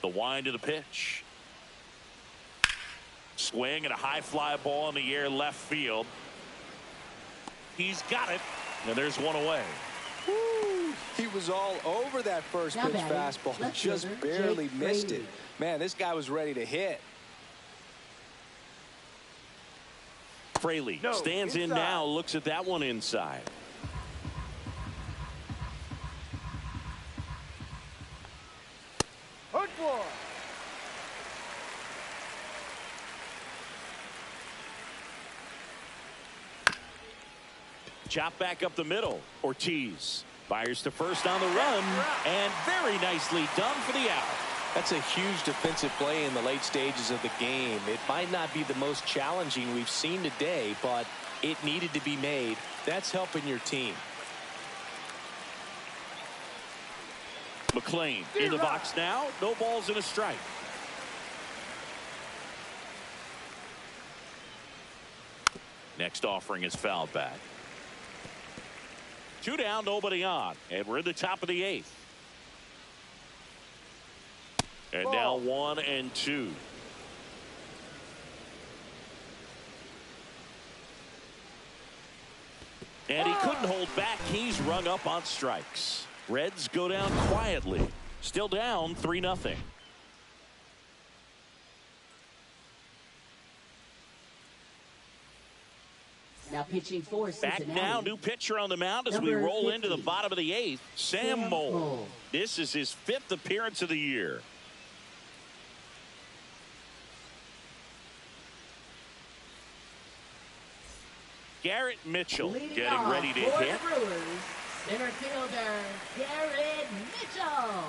The wind of the pitch. Swing and a high fly ball in the air left field. He's got it. And there's 1 away. Woo! He was all over that first pitch fastball. Just barely missed it. Man, this guy was ready to hit. Fraley stands in now, looks at that one inside. Hook one. Chop back up the middle. Ortiz fires to first on the run, and very nicely done for the out. That's a huge defensive play in the late stages of the game. It might not be the most challenging we've seen today, but it needed to be made. That's helping your team. McLean in the box now. No balls and a strike. Next offering is fouled back. 2 down, nobody on, and we're in the top of the 8th. And now 1 and 2. And he couldn't hold back. He's rung up on strikes. Reds go down quietly. Still down 3-0. Now pitching for Cincinnati. Back now, new pitcher on the mound as we roll into the bottom of the 8th. Sam Moll. This is his 5th appearance of the year. Garrett Mitchell Leading getting ready to hit. the Brewers, center fielder Garrett Mitchell.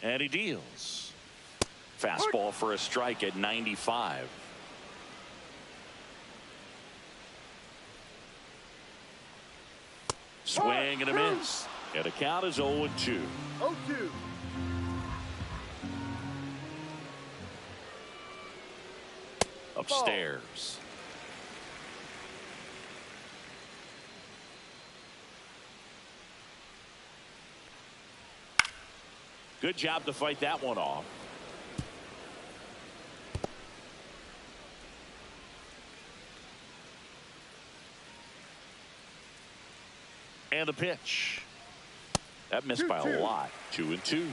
And he deals. Fastball for a strike at 95. Swing and a miss. And the count is 0-2. 0-2. Upstairs. Good job to fight that one off. And the pitch. That missed by a lot. 2-2.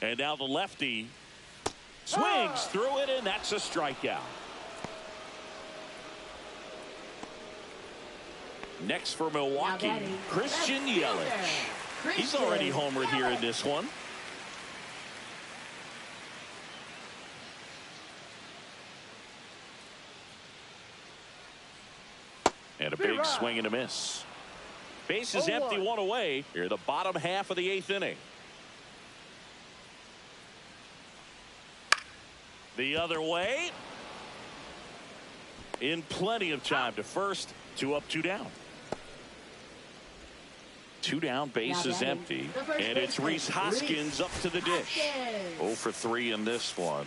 And now the lefty swings through it, and that's a strikeout. Next for Milwaukee, Christian Yelich. He's already homered here in this one. And a big swing and a miss. Base is empty, 1 away. Here, the bottom half of the 8th inning. The other way. In plenty of time to first. 2 up, 2 down. 2 down, base is empty. And it's Rhys Hoskins up to the dish. 0 for 3 in this one.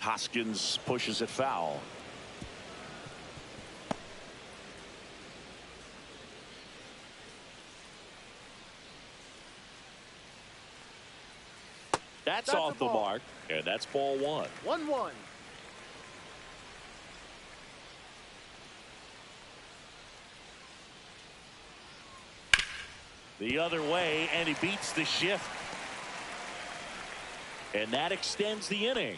Hoskins pushes it foul. That's off the mark, and that's ball 1. 1-1. The other way, and he beats the shift. And that extends the inning.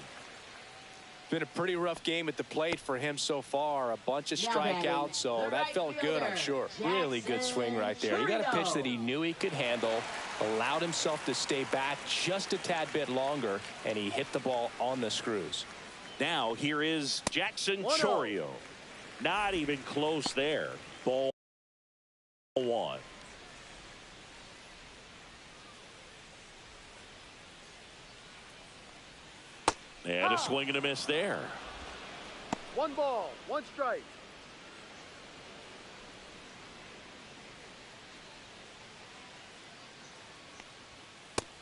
Been a pretty rough game at the plate for him so far. A bunch of strikeouts, so that felt good, I'm sure. Really good swing right there. He got a pitch that he knew he could handle, allowed himself to stay back just a tad bit longer, and he hit the ball on the screws. Now here is Jackson Chourio. Not even close there. Ball 1. And a swing and a miss there. 1 ball, 1 strike.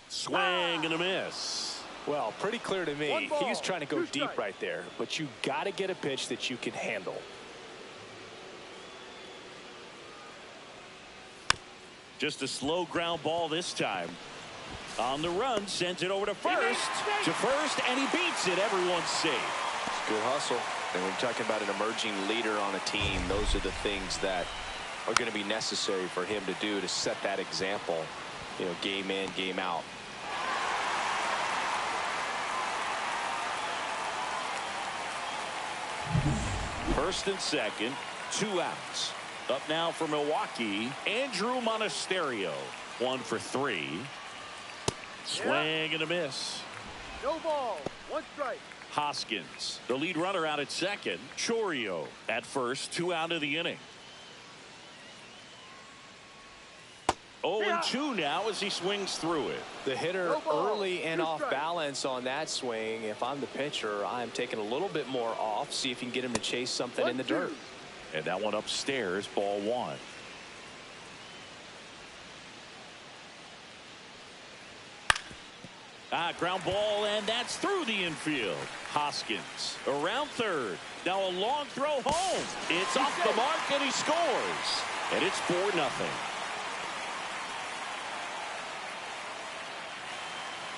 Swing and a miss. Well, pretty clear to me. He was trying to go deep right there, but you got to get a pitch that you can handle. Just a slow ground ball this time. On the run, sends it over to first, and he beats it. Everyone's safe. Good hustle. And when you're talking about an emerging leader on a team, those are the things that are going to be necessary for him to do to set that example, you know, game in, game out. First and second, 2 outs. Up now for Milwaukee, Andrew Monasterio. 1 for 3. Swing and a miss. No ball. 1 strike. Hoskins, the lead runner, out at second. Chorio at first, 2 out of the inning. 0-2 now as he swings through it. The hitter early and off balance on that swing. If I'm the pitcher, I'm taking a little bit more off, see if you can get him to chase something in the dirt. And that one upstairs, ball 1. Ground ball, and that's through the infield. Hoskins around third. Now a long throw home. It's off the mark, and he scores. And it's 4-0.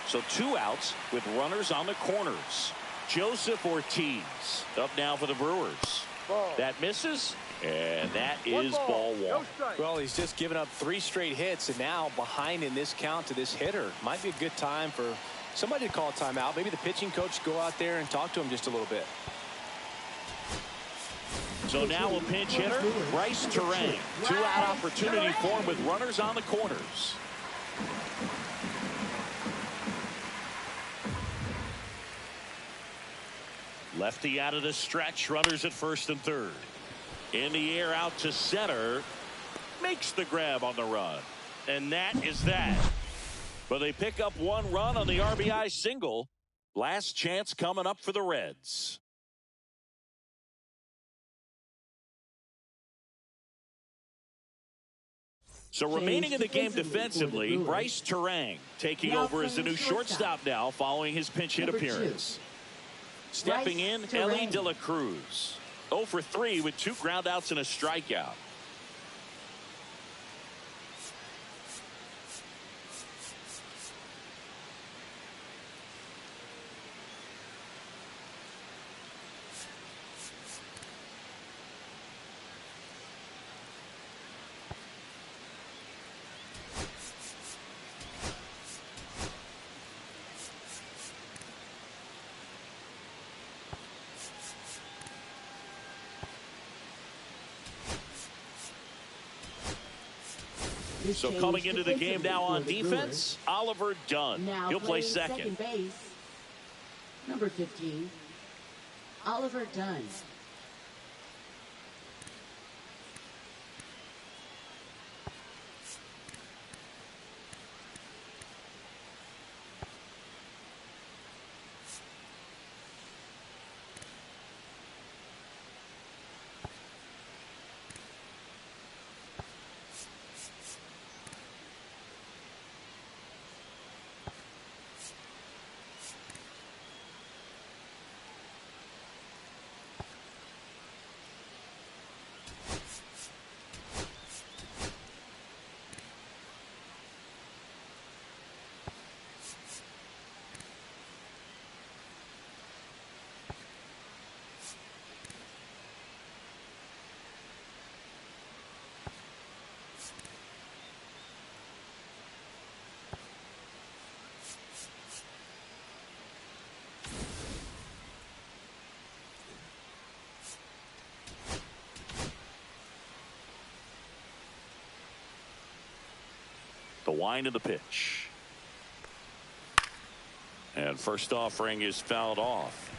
So 2 outs with runners on the corners. Joseph Ortiz up now for the Brewers. That misses, and that is ball 1. Well, he's just given up 3 straight hits, and now behind in this count to this hitter. Might be a good time for somebody to call a timeout. Maybe the pitching coach go out there and talk to him just a little bit. So now a pinch hitter, Bryce Terang. 2-out opportunity for him with runners on the corners. Lefty out of the stretch, runners at first and third. In the air out to center. Makes the grab on the run. And that is that. But they pick up 1 run on the RBI single. Last chance coming up for the Reds. So remaining in the game defensively, Bryce Terang taking over as the new shortstop now following his pinch hit appearance. Stepping in, Ellie De La Cruz. 0 for 3 with 2 groundouts and a strikeout. So coming into the game now on defense, Oliver Dunn. He'll play second. Base, number 15, Oliver Dunn. The wind of the pitch. And first offering is fouled off.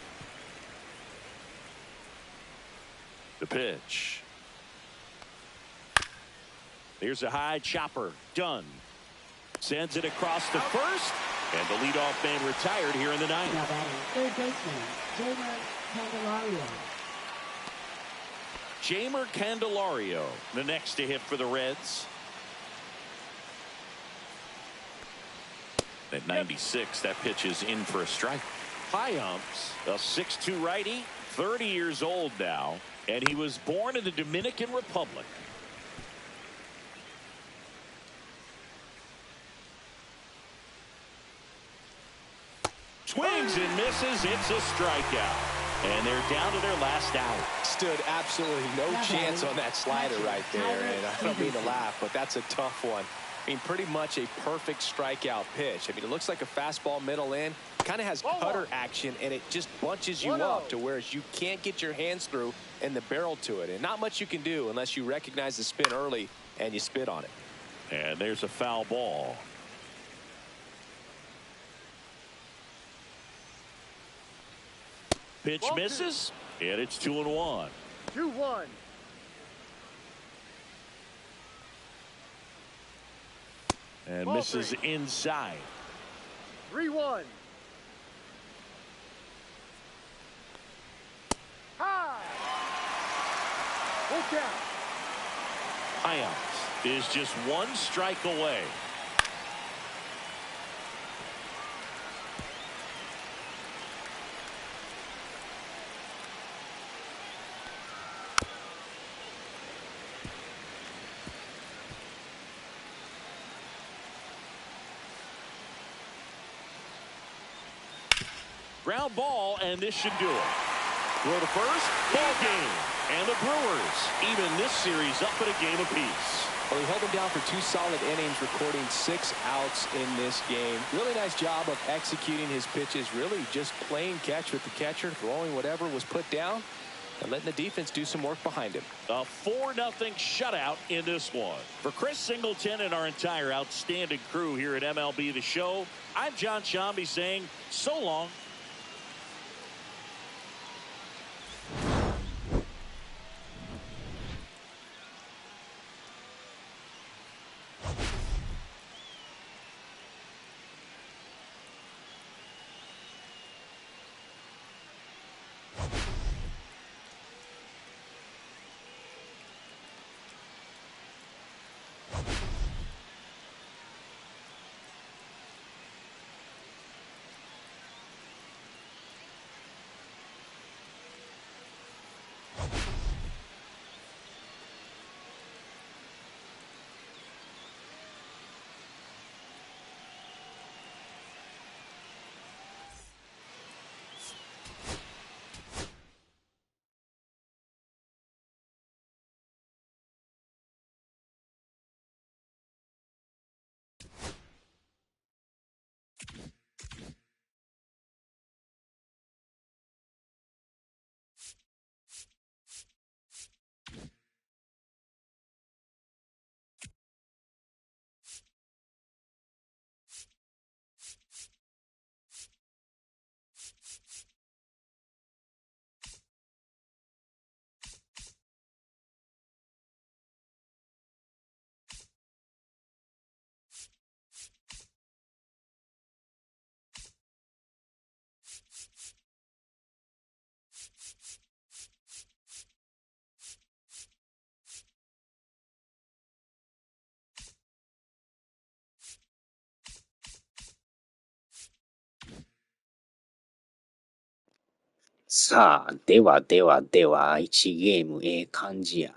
The pitch. Here's a high chopper. Dunn sends it across the first. And the leadoff man retired here in the ninth. Now batting, third baseman, Jamer Candelario. Jamer Candelario, the next to hit for the Reds. At 96, that pitch is in for a strike. High umps, a 6'2" righty, 30 years old now, and he was born in the Dominican Republic. Swings and misses. It's a strikeout. And they're down to their last out. Stood absolutely no chance on that slider right there. And I don't mean to laugh, but that's a tough one. I mean, pretty much a perfect strikeout pitch. I mean, it looks like a fastball middle in. Kind of has cutter action, and it just bunches you up to where you can't get your hands through and the barrel to it. And not much you can do unless you recognize the spin early and you spit on it. And there's a foul ball. Pitch misses, and it's 2-1. 2-1. And misses inside. 3-1. High. Full count. Ions is just one strike away. Ground ball, and this should do it. Throw to first, ball game. And the Brewers even this series up at a game apiece. Well, he held him down for 2 solid innings, recording 6 outs in this game. Really nice job of executing his pitches, really just playing catch with the catcher, throwing whatever was put down, and letting the defense do some work behind him. A 4-0 shutout in this one. For Chris Singleton and our entire outstanding crew here at MLB The Show, I'm John Shambi saying so long.さあ、では、1ゲーム感じや。